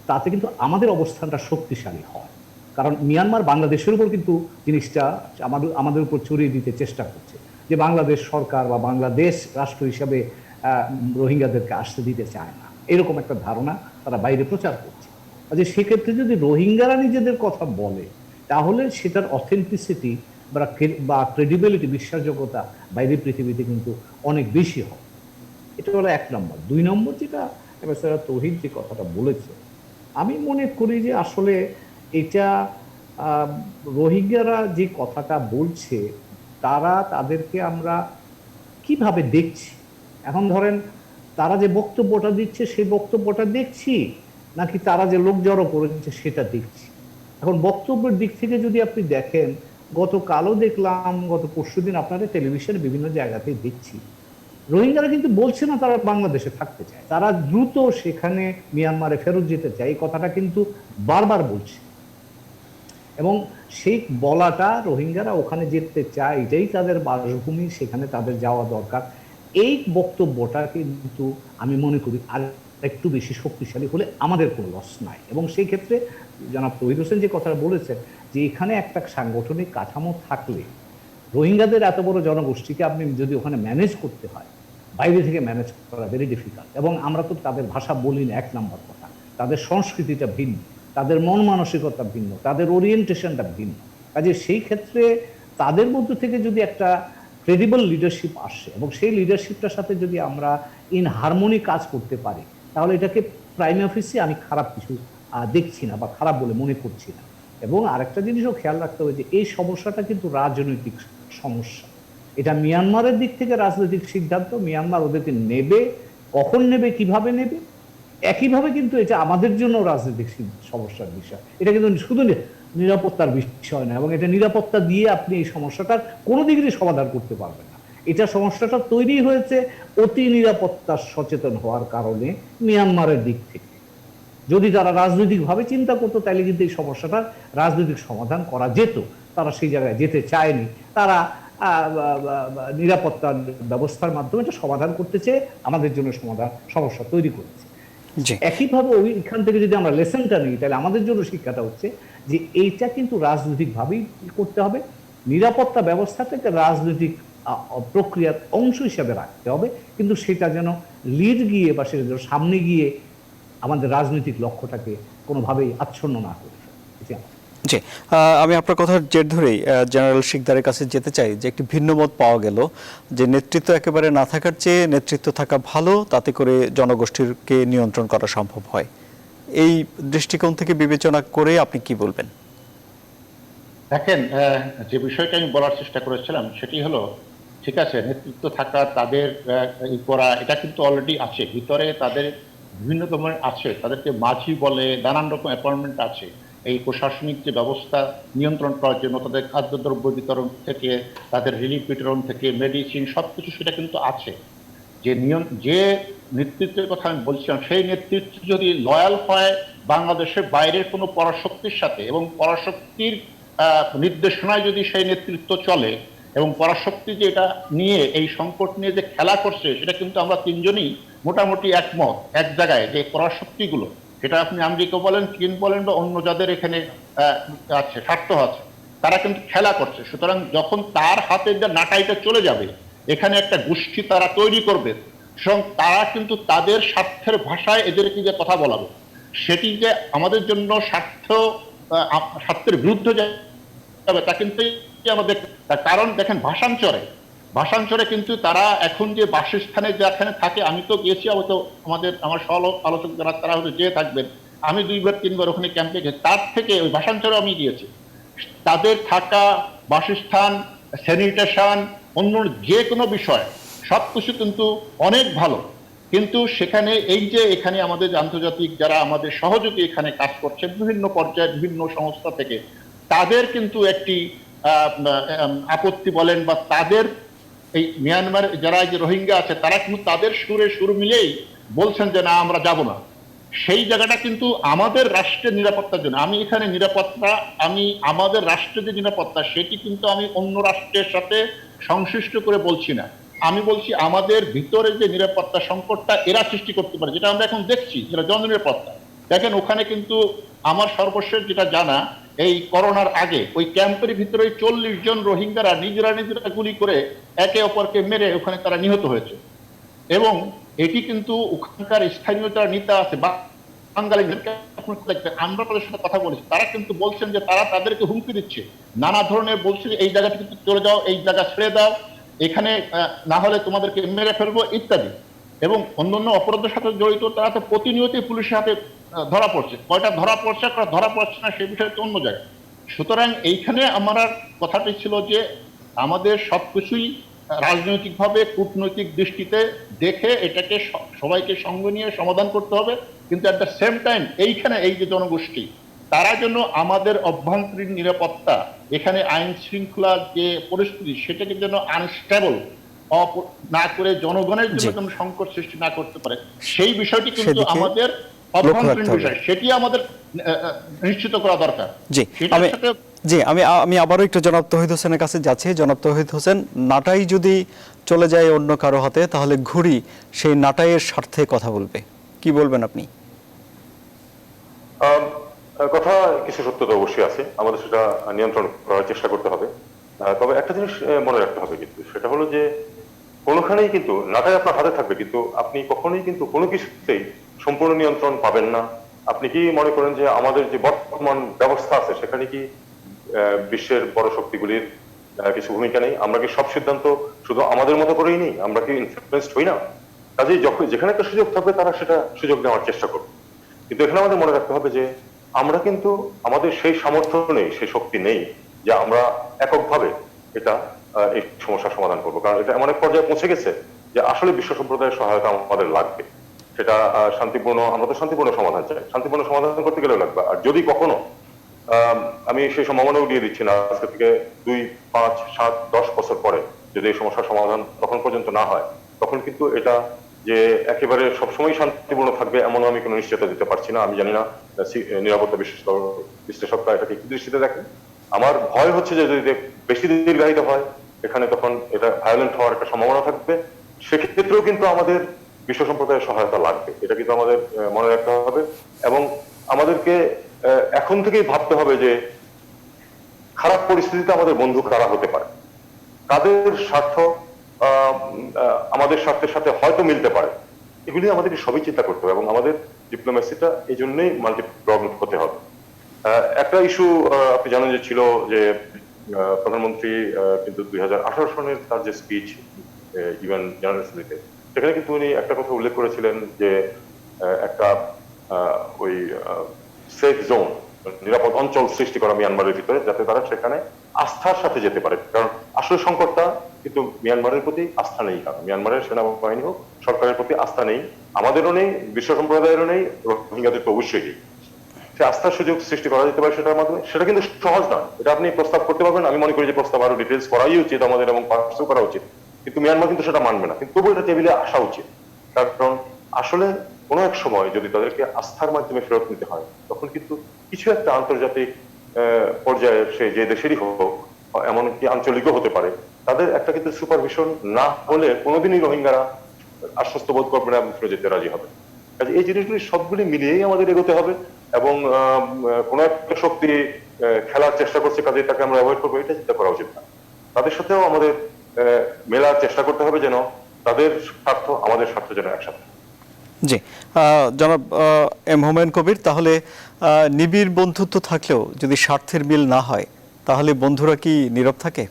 তাতে কিন্তু আমাদের অবস্থানটা শক্তিশালী হয়, কারণ মিয়ানমার বাংলাদেশের উপর কিন্তু জিনিসটা আমাদের উপর ছড়িয়ে দিতে চেষ্টা করছে যে বাংলাদেশ সরকার বা বাংলাদেশ রাষ্ট্র হিসাবে রোহিঙ্গাদেরকে আসতে দিতে চায় না, এরকম একটা ধারণা তারা বাইরে প্রচার করছে। যে সেক্ষেত্রে যদি রোহিঙ্গারা নিজেদের কথা বলে তাহলে সেটার অথেন্টিসিটি বা ক্রেডিবিলিটি, বিশ্বাসযোগ্যতা বাইরের পৃথিবীতে কিন্তু অনেক বেশি হয়। এটা হলো এক নম্বর। দুই নম্বর, যেটা এবার তৌহিদ যে কথাটা বলেছে, আমি মনে করি যে আসলে এটা রোহিঙ্গারা যে কথাটা বলছে তাদেরকে আমরা কিভাবে দেখছি। এখন ধরেন তারা যে বক্তব্যটা দিচ্ছে সেই বক্তব্যটা দেখছি, নাকি তারা যে লোক জড়ো করেছে সেটা দেখছি। এখন বক্তব্যের দিক থেকে যদি আপনি দেখেন, গতকালও দেখলাম, গত পরশুদিন আপনারা টেলিভিশনে বিভিন্ন জায়গাতে দেখছি, রোহিঙ্গারা কিন্তু বলছে না তারা বাংলাদেশে থাকতে চায়, তারা দ্রুত সেখানে মিয়ানমারে ফেরত যেতে চায়, এই কথাটা কিন্তু বারবার বলছে। এবং সেই বলাটা রোহিঙ্গারা ওখানে যেতে চায়, এটাই তাদের বাসভূমি, সেখানে তাদের যাওয়া দরকার, এই বক্তব্যটা কিন্তু আমি মনে করি আর একটু বেশি শক্তিশালী হলে আমাদের কোনো লস নাই। এবং সেই ক্ষেত্রে জনাব তৌহিদ হোসেন যে কথাটা বলেছেন যে এখানে একটা সাংগঠনিক কাঠামো থাকলে রোহিঙ্গাদের এত বড় জনগোষ্ঠীকে আপনি যদি ওখানে ম্যানেজ করতে হয়, বাইরে থেকে ম্যানেজ করা ভেরি ডিফিকাল্ট। এবং আমরা তো তাদের ভাষা বলি না, এক নম্বর কথা, তাদের সংস্কৃতিটা ভিন্ন, তাদের মন মানসিকতা ভিন্ন, তাদের ওরিয়েন্টেশনটা ভিন্ন। কাজে সেই ক্ষেত্রে তাদের মধ্যে থেকে যদি একটা ক্রেডিবল লিডারশিপ আসে এবং সেই লিডারশিপটার সাথে যদি আমরা ইন হারমোনি কাজ করতে পারি, তাহলে এটাকে প্রাইম অফিসে আমি খারাপ কিছু দেখছি না বা খারাপ বলে মনে করছি না। এবং আরেকটা জিনিসও খেয়াল রাখতে হবে যে এই সমস্যাটা কিন্তু রাজনৈতিক সমস্যা, এটা মিয়ানমারের দিক থেকে রাজনৈতিক সিদ্ধান্ত, মিয়ানমার ওদেরকে নেবে, কখন নেবে, কিভাবে নেবে। একইভাবে কিন্তু এটা আমাদের জন্য রাজনৈতিক সমস্যার বিষয়, এটা কিন্তু শুধু নিরাপত্তার বিষয় না, এবং এটা নিরাপত্তা দিয়ে আপনি এই সমস্যাটার কোনো দিক দিয়ে সমাধান করতে পারবেন না। এটা সমস্যাটা তৈরি হয়েছে অতি নিরাপত্তার সচেতন হওয়ার কারণে মিয়ানমারের দিক থেকে। যদি তারা রাজনৈতিকভাবে চিন্তা করতো তাহলে কিন্তু এই সমস্যাটার রাজনৈতিক সমাধান করা যেত, তারা সেই জায়গায় যেতে চায়নি। তারা নিরাপত্তা ব্যবস্থার মাধ্যমে এটা সমাধান করতে চেয়ে আমাদের জন্য সমস্যা তৈরি করেছে। জি একইভাবে ওইখান থেকে যদি আমরা লেসনটা নিই, তাহলে আমাদের জন্য শিক্ষাটা হচ্ছে যে এইটা কিন্তু রাজনৈতিকভাবেই করতে হবে, নিরাপত্তা ব্যবস্থাটাকে রাজনৈতিক প্রক্রিয়ার অংশ হিসাবে রাখতে হবে, কিন্তু সেটা যেন লিড গিয়ে বা সেটা যেন সামনে গিয়ে আমাদের রাজনৈতিক লক্ষ্যটাকে কোনোভাবেই আচ্ছন্ন না করে। জি আমি আপনার কথার জের ধরেই জেনারেল শিকদারের কাছে যেতে চাই যে একটি ভিন্ন মত পাওয়া গেল যে নেতৃত্ব একেবারে না থাকার চেয়ে নেতৃত্ব থাকা ভালো, তাতে করে জনগোষ্ঠীকে নিয়ন্ত্রণ করা সম্ভব হয়। এই দৃষ্টিকোণ থেকে বিবেচনা করে আপনি কি বলবেন? দেখেন, যে বিষয়টা আমি বলার চেষ্টা করেছিলাম সেটি হলো, ঠিক আছে, নেতৃত্ব থাকা, তাদের ই করা, এটা কিন্তু অলরেডি আছে ভিতরে, তাদের বিভিন্ন ধরনের আছে, তাদেরকে মাঝি বলে, নানান রকম অ্যাপয়েন্টমেন্ট আছে এই প্রশাসনিক যে ব্যবস্থা নিয়ন্ত্রণ করার জন্য, তাদের খাদ্যদ্রব্য বিতরণ থেকে, তাদের রিলিফ বিতরণ থেকে, মেডিসিন, সবকিছু সেটা কিন্তু আছে। যে নেতৃত্বের কথা আমি বলছিলাম, সেই নেতৃত্ব যদি লয়াল হয় বাংলাদেশের বাইরের কোনো পরাশক্তির সাথে, এবং পরাশক্তির নির্দেশনায় যদি সেই নেতৃত্ব চলে, এবং পরাশক্তি যে এটা নিয়ে, এই সংকট নিয়ে যে খেলা করছে, সেটা কিন্তু আমরা তিনজনই মোটামুটি একমত, এক জায়গায়, যে পরাশক্তিগুলো, সেটা আপনি আমেরিকা বলেন, চীন বলেন, বা অন্য যাদের এখানে আছে স্বার্থ আছে, তারা কিন্তু খেলা করছে। সুতরাং যখন তার হাতে যে নাটাইটা চলে যাবে, এখানে একটা গোষ্ঠী তারা তৈরি করবে, এবং তারা কিন্তু তাদের স্বার্থের ভাষায় এদেরকে যে কথা বলাবে, সেটি যে আমাদের জন্য স্বার্থের বিরুদ্ধে যাবে তা কিন্তু আমাদের, কারণ দেখেন ভাষান্তরে কিন্তু তারা এখন যে বাসস্থানে যেখানে থাকে, আমি তো গিয়েছি, অবশ্য আমার সহ আলোচক যারা তারা হয়তো যেয়ে থাকবেন, আমি 2-3 বার ওখানে ক্যাম্পে গেছি, তার থেকে ওই ভাষান্তরে আমি গিয়েছি, তাদের থাকা, বাসস্থান, স্যানিটেশন, অন্য যে কোনো বিষয় সবকিছু কিন্তু অনেক ভালো। কিন্তু সেখানে এই যে এখানে আমাদের আন্তর্জাতিক যারা আমাদের সহযোগী এখানে কাজ করছে বিভিন্ন পর্যায়ে বিভিন্ন সংস্থা থেকে, তাদের কিন্তু একটি আপত্তি বলেন, বা তাদের এই মিয়ানমার যারা এই যে রোহিঙ্গা আছে, তারা কিন্তু তাদের সুর মিলেই বলছেন যে না, আমরা যাব না। সেই জায়গাটা কিন্তু আমাদের রাষ্ট্রের নিরাপত্তার জন্য, আমি এখানে নিরাপত্তা, আমি আমাদের রাষ্ট্রের যে নিরাপত্তা, সেটি কিন্তু আমি অন্য রাষ্ট্রের সাথে সংশ্লিষ্ট করে বলছি না। আমি বলছি আমাদের ভিতরে যে নিরাপত্তা সংকটটা এরা সৃষ্টি করতে পারে, যেটা আমরা এখন দেখছি, যেটা জননিরাপত্তা। দেখেন ওখানে কিন্তু আমার সর্বশেষ যেটা জানা, এই করোনার আগে ওই ক্যাম্পের ভিতরে 40 জন রোহিঙ্গারা নিজেরা গুলি করে একে অপরকে মেরে ওখানে তারা নিহত হয়েছে। এবং এটি কিন্তু ওখানকার স্থানীয় যারা নেতা আছে বা বাঙালি, আমরা তাদের সাথে কথা বলেছি, তারা কিন্তু বলছেন যে তারা তাদেরকে হুমকি দিচ্ছে, নানা ধরনের বলছে যে এই জায়গাটা কিন্তু চলে যাও, এই জায়গা ছেড়ে দাও, এখানে না হলে তোমাদেরকে মেরে ফেলবো ইত্যাদি। এবং অন্যান্য অপরাধের সাথে জড়িত তারা তো প্রতিনিয়তই পুলিশের হাতে ধরা পড়ছে, কয়টা ধরা পড়ছে ধরা পড়ছে না সেই বিষয়ে তো অন্য জায়গায়। সুতরাং এইখানে আমার কথাটি ছিল যে আমাদের সবকিছুই রাজনৈতিকভাবে কূটনৈতিক দৃষ্টিতে দেখে এটাকে সবাইকে সঙ্গে নিয়ে সমাধান করতে হবে, কিন্তু অ্যাট দ্য সেম টাইম এইখানে এই যে জনগোষ্ঠী, তারা যেন আমাদের অভ্যন্তরীণ নিরাপত্তা, এখানে আইন শৃঙ্খলার যে পরিস্থিতি, সেটাকে যেন আনস্টেবল না করে জনগণের জন্য যেন সংকট সৃষ্টি না করতে পারে, সেই বিষয়টি কিন্তু আমাদের অভ্যন্তরীণ বিষয়, সেটি আমাদের নিশ্চিত করা দরকার। আমি আবারও একটু জনাব তৌহিদ হোসেনের কাছে যাচ্ছি। জনাব তৌহিদ হোসেন, নাটাই যদি চলে যায় অন্য কারো হাতে, তাহলে ঘুরি সেই নাটাইয়ের স্বার্থে কথা বলবে, কি বলবেন আপনি? কথা কিছু সত্যতা অবশ্যই আছে, আমাদের সেটা নিয়ন্ত্রণ করার চেষ্টা করতে হবে। তবে একটা জিনিস মনে রাখতে হবে, কিন্তু সেটা হলো যে কোনোখানেই কিন্তু নাটাই আপনার হাতে থাকবে, কিন্তু আপনি কখনোই কিন্তু কোনো কিছুতেই সম্পূর্ণ নিয়ন্ত্রণ পাবেন না। আপনি কি মনে করেন যে আমাদের যে বর্তমান ব্যবস্থা আছে, সেখানে কি বিশ্বের বড় শক্তিগুলির কিছু ভূমিকা নেই? আমরা কি সব সিদ্ধান্ত শুধু আমাদের মতো করেই নিই? আমরা কি ইনফ্লুয়েন্সড হই না? কাজেই যেখানে একটা সুযোগ থাকবে তারা সেটা সুযোগ নেওয়ার চেষ্টা করবে। কিন্তু এখানে আমাদের মনে রাখতে হবে যে আমরা কিন্তু আমাদের সেই সামর্থ্য নেই, সেই শক্তি নেই যে আমরা এককভাবে এটা এই সমস্যার সমাধান করবো। কারণ এটা এমন এক পর্যায়ে পৌঁছে গেছে যে আসলে বিশ্ব সম্প্রদায়ের সহায়তা আমাদের লাগবে। সেটা শান্তিপূর্ণ, আমরা তো শান্তিপূর্ণ সমাধান চাই, শান্তিপূর্ণ সমাধান করতে গেলেও লাগবে। আর যদি কখনো আমি সেই সম্ভাবনাও দিয়ে দিচ্ছি না, আজকে থেকে 2, 5, 7, 10 বছর পরে যদি এই সমস্যার সমাধান তখন পর্যন্ত না হয়, তখন কিন্তু এটা যে একেবারে সবসময় শান্তিপূর্ণ থাকবে এমন আমি কোনো নিশ্চয়তা দিতে পারছি না। আমি জানি না নিরাপত্তা বিশ্লেষকরা এটাকে কি দৃষ্টিতে দেখেন। আমার ভয় হচ্ছে যে যদি বেশি দীর্ঘায়িত হয়, এখানে তখন এটা ভায়োলেন্ট হওয়ার একটা সম্ভাবনা থাকবে। সেক্ষেত্রেও কিন্তু আমাদের বিশ্ব সম্প্রদায়ের সহায়তা লাগবে, এটা কিন্তু আমাদের মনে রাখতে হবে। এবং আমাদেরকে এখন থেকেই ভাবতে হবে যে খারাপ পরিস্থিতিতে আমাদের বন্ধু কারা হতে পারে, কাদের স্বার্থ আমাদের স্বার্থের সাথে হয়তো মিলতে পারে, এগুলি আমাদেরকে সবই চিন্তা করতে হবে এবং আমাদের ডিপ্লোমেসিটা এই জন্যই মাল্টি প্রবলেম হতে হবে। একটা ইস্যু আপনি জানেন যে ছিল যে প্রধানমন্ত্রী কিন্তু 2018 সনের তার যে স্পিচ ইউএন জেনারেল অ্যাসেম্বলিতে, সেখানে কিন্তু উনি একটা কথা উল্লেখ করেছিলেন যে একটা ওই সেফ জোন, নিরাপদ অঞ্চল সৃষ্টি করা মিয়ানমারের ভিতরে, যাতে তারা সেখানে আস্থার সাথে যেতে পারে। কারণ আসলে সংকটটা কিন্তু মিয়ানমারের প্রতি আস্থা নেই, কারণ মিয়ানমারের সেনাবাহিনী হোক সরকারের প্রতি আস্থা নেই, আমাদেরও নেই, বিশ্ব সম্প্রদায়েরও নেই, রোহিঙ্গাদের তো অবশ্যই নেই। সে আস্থার সুযোগ সৃষ্টি করা যেতে পারে সেটার মাধ্যমে। সেটা কিন্তু সহজ নয়, এটা আপনি প্রস্তাব করতে পারবেন, আমি মনে করি যে প্রস্তাব আরো ডিটেলস করাই উচিত আমাদের এবং পার্সু করা উচিত, কিন্তু মিয়ানমার কিন্তু সেটা মানবে না। কিন্তু তবু এটা টেবিলে আসা উচিত, কারণ আসলে কোনো এক সময় যদি তাদেরকে আস্থার মাধ্যমে ফেরত নিতে হয়, তখন কিন্তু কিছু একটা আন্তর্জাতিক পর্যায়ে সে যে দেশেরই হোক, এমনকি আঞ্চলিকও হতে পারে, তাদের একটা কিন্তু সুপারভিশন না হলে কোনোদিনই রোহিঙ্গারা আশ্বস্ত বোধ করবে না এবং ফিরে যেতে রাজি হবে। কাজে এই জিনিসগুলি সবগুলি মিলিয়েই আমাদের এগোতে হবে এবং কোনো একটা শক্তি খেলার চেষ্টা করছে, কাজে তাকে আমরা অ্যাভয়েড করবো, এটা চিন্তা করা উচিত না। তাদের সাথেও আমাদের মেলার চেষ্টা করতে হবে যেন তাদের স্বার্থ আমাদের স্বার্থ যেন একসাথে। জি, জনাব এম হুমায়ুন কবির, তাহলে নিবিড় বন্ধুত্ব থাকলেও যদি স্বার্থের মিল না হয়, তাহলে বন্ধুরা কি নীরব থাকে?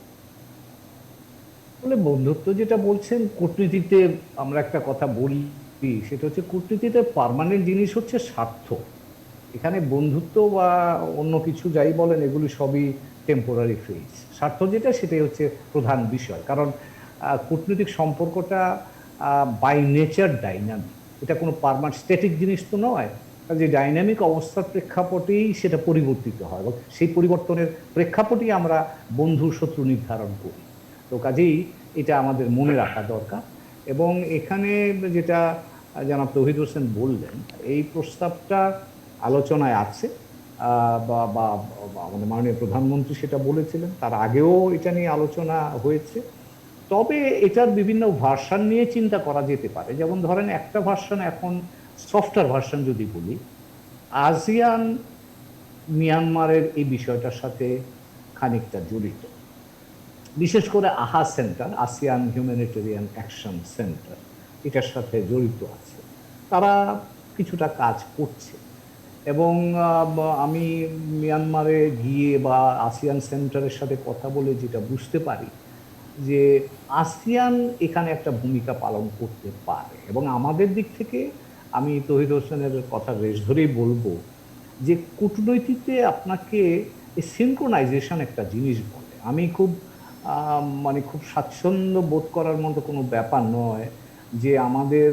আসলে বন্ধুত্ব যেটা বলছেন, কূটনীতিতে আমরা একটা কথা বলি, সেটা হচ্ছে কূটনীতিতে পার্মানেন্ট জিনিস হচ্ছে স্বার্থ। এখানে বন্ধুত্ব বা অন্য কিছু যাই বলেন, এগুলি সবই টেম্পোরারি ফেজ। স্বার্থ যেটা, সেটাই হচ্ছে প্রধান বিষয়। কারণ কূটনৈতিক সম্পর্কটা বাই নেচার ডাইনামিক, এটা কোনো পার্মানেন্ট স্ট্যাটিক জিনিস তো নয়। যে ডাইনামিক অবস্থার প্রেক্ষাপটেই সেটা পরিবর্তিত হয় এবং সেই পরিবর্তনের প্রেক্ষাপটেই আমরা বন্ধু শত্রু নির্ধারণ করি। তো কাজেই এটা আমাদের মনে রাখা দরকার। এবং এখানে যেটা জনাব তৌহিদ হোসেন বললেন, এই প্রস্তাবটা আলোচনায় আছে, বা আমাদের মাননীয় প্রধানমন্ত্রী সেটা বলেছিলেন, তার আগেও এটা নিয়ে আলোচনা হয়েছে। তবে এটার বিভিন্ন ভার্সান নিয়ে চিন্তা করা যেতে পারে। যেমন ধরেন, একটা ভার্সান, এখন সফটওয়্যার ভার্সান যদি বলি, আসিয়ান মিয়ানমারের এই বিষয়টার সাথে খানিকটা জড়িত। বিশেষ করে আহা centre, ASEAN humanitarian action centre, এটার সাথে জড়িত আছে। তারা কিছুটা কাজ করছে এবং আমি মিয়ানমারে গিয়ে বা আসিয়ান সেন্টারের সাথে কথা বলে যেটা বুঝতে পারি, যে আসিয়ান এখানে একটা ভূমিকা পালন করতে পারে। এবং আমাদের দিক থেকে আমি তৌহিদ হোসেনের কথা রেশ ধরেই বলবো যে কূটনৈতিকে আপনাকে এই সিনক্রোনাইজেশন একটা জিনিস বলে। আমি খুব খুব স্বাচ্ছন্দ্য বোধ করার মতো কোনো ব্যাপার নয় যে আমাদের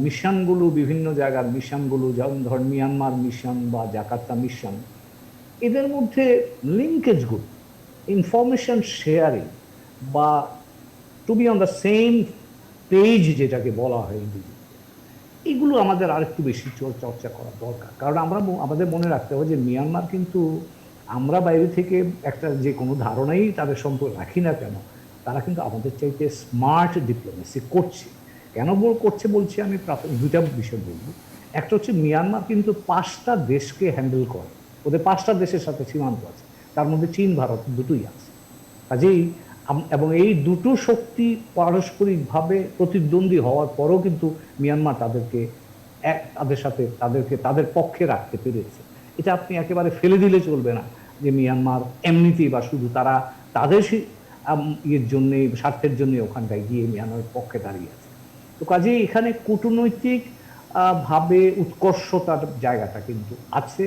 মিশনগুলো, বিভিন্ন জায়গার মিশনগুলো, যেমন ধর মিয়ানমার মিশন বা জাকার্তা মিশন, এদের মধ্যে লিঙ্কেজগুলো, ইনফরমেশন শেয়ারিং বা to be on the same page যেটাকে বলা হয় ইংরেজিতে, এগুলো আমাদের আরেকটু বেশি চর্চা করা দরকার। কারণ আমাদের মনে রাখতে হবে যে মিয়ানমার কিন্তু, আমরা বাইরে থেকে একটা যে কোনো ধারণাই তাদের সম্পর্কে রাখি না কেন, তারা কিন্তু আমাদের চাইতে স্মার্ট ডিপ্লোমেসি করছে। কেন করছে বলছি আমি, দুইটা বিষয় বলবো। একটা হচ্ছে মিয়ানমার কিন্তু 5টা দেশকে হ্যান্ডেল করে, ওদের 5টা দেশের সাথে সীমান্ত আছে, তার মধ্যে চীন ভারত দুটোই আছে। কাজেই এবং এই দুটো শক্তি পারস্পরিকভাবে প্রতিদ্বন্দ্বী হওয়ার পরও কিন্তু মিয়ানমার তাদের পক্ষে রাখতে পেরেছে। এটা আপনি একেবারে ফেলে দিলে চলবে না যে মিয়ানমার এমনিতেই বা শুধু তারা তাদের ইয়ের জন্যে, স্বার্থের জন্য ওখানটায় গিয়ে মিয়ানমারের পক্ষে দাঁড়িয়ে আছে। তো কাজেই এখানে কূটনৈতিক ভাবে উৎকর্ষতার জায়গাটা কিন্তু আছে।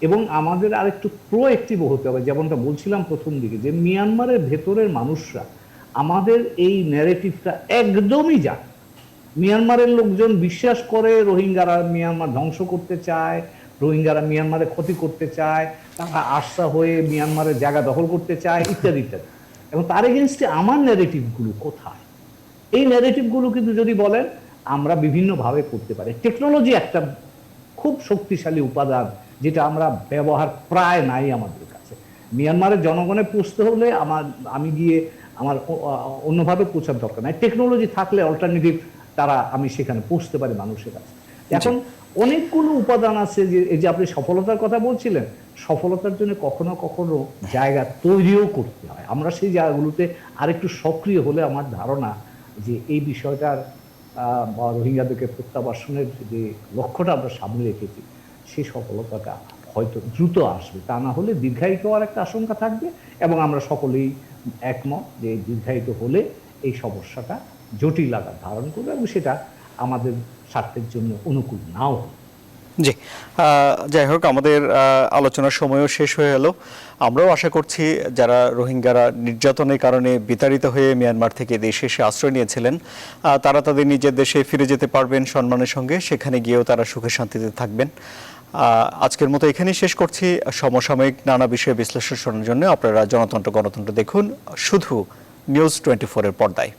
এবং আমাদের আরেকটু প্রোঅ্যাক্টিভ হতে হবে, যেমনটা বলছিলাম প্রথম দিকে, যে মিয়ানমারের ভেতরের মানুষরা আমাদের এই ন্যারেটিভটা একদমই জানে। মিয়ানমারের লোকজন বিশ্বাস করে রোহিঙ্গারা মিয়ানমার ধ্বংস করতে চায়, রোহিঙ্গারা মিয়ানমারে ক্ষতি করতে চায়, তারা আশা হয়ে মিয়ানমারের জায়গা দখল করতে চায়, ইত্যাদি ইত্যাদি। এবং তার এগেনস্টে আমার ন্যারেটিভগুলো কোথায়? এই ন্যারেটিভগুলো কিন্তু যদি বলেন, আমরা বিভিন্নভাবে করতে পারি। টেকনোলজি একটা খুব শক্তিশালী উপাদান, যেটা আমরা ব্যবহার প্রায় নাই আমাদের কাছে। মিয়ানমারের জনগণের পুষতে হলে আমি গিয়ে আমার অন্যভাবে পৌঁছার দরকার নাই, টেকনোলজি থাকলে অল্টারনেটিভ আমি সেখানে পৌঁছতে পারি মানুষের কাছে। এখন অনেকগুলো উপাদান আছে, যে এই যে আপনি সফলতার কথা বলছিলেন, সফলতার জন্য কখনো কখনো জায়গা তৈরিও করতে হয়। আমরা সেই জায়গাগুলোতে আরেকটু সক্রিয় হলে আমার ধারণা যে এই বিষয়টার বা রোহিঙ্গাদেরকে প্রত্যাবাসনের যে লক্ষ্যটা আমরা সামনে রেখেছি, সেই সফলতাটা হয়তো দ্রুত আসবে। তা না হলে দীর্ঘায়িত হওয়ার একটা আশঙ্কা থাকবে, এবং আমরা সকলেই একমত যে দীর্ঘায়িত হলে এই সমস্যাটা জটিল আকার ধারণ করবে, এবং সেটা আমাদের স্বার্থের জন্য অনুকূল নাও হবে। জি, যাই হোক, আমাদের আলোচনার সময়ও শেষ হয়ে এলো। আমরাও আশা করছি যারা রোহিঙ্গারা নির্যাতনের কারণে বিতাড়িত হয়ে মিয়ানমার থেকে দেশে এসে আশ্রয় নিয়েছিলেন, তারা তাদের নিজের দেশে ফিরে যেতে পারবেন সম্মানের সঙ্গে, সেখানে গিয়েও তারা সুখে শান্তিতে থাকবেন। আজকের মতো এখানেই শেষ করছি। সমসাময়িক নানা বিষয়ে বিশ্লেষণ শোনার জন্য আপনারা জনতন্ত্র গণতন্ত্র দেখুন শুধু নিউজ 24-এর পর্দায়।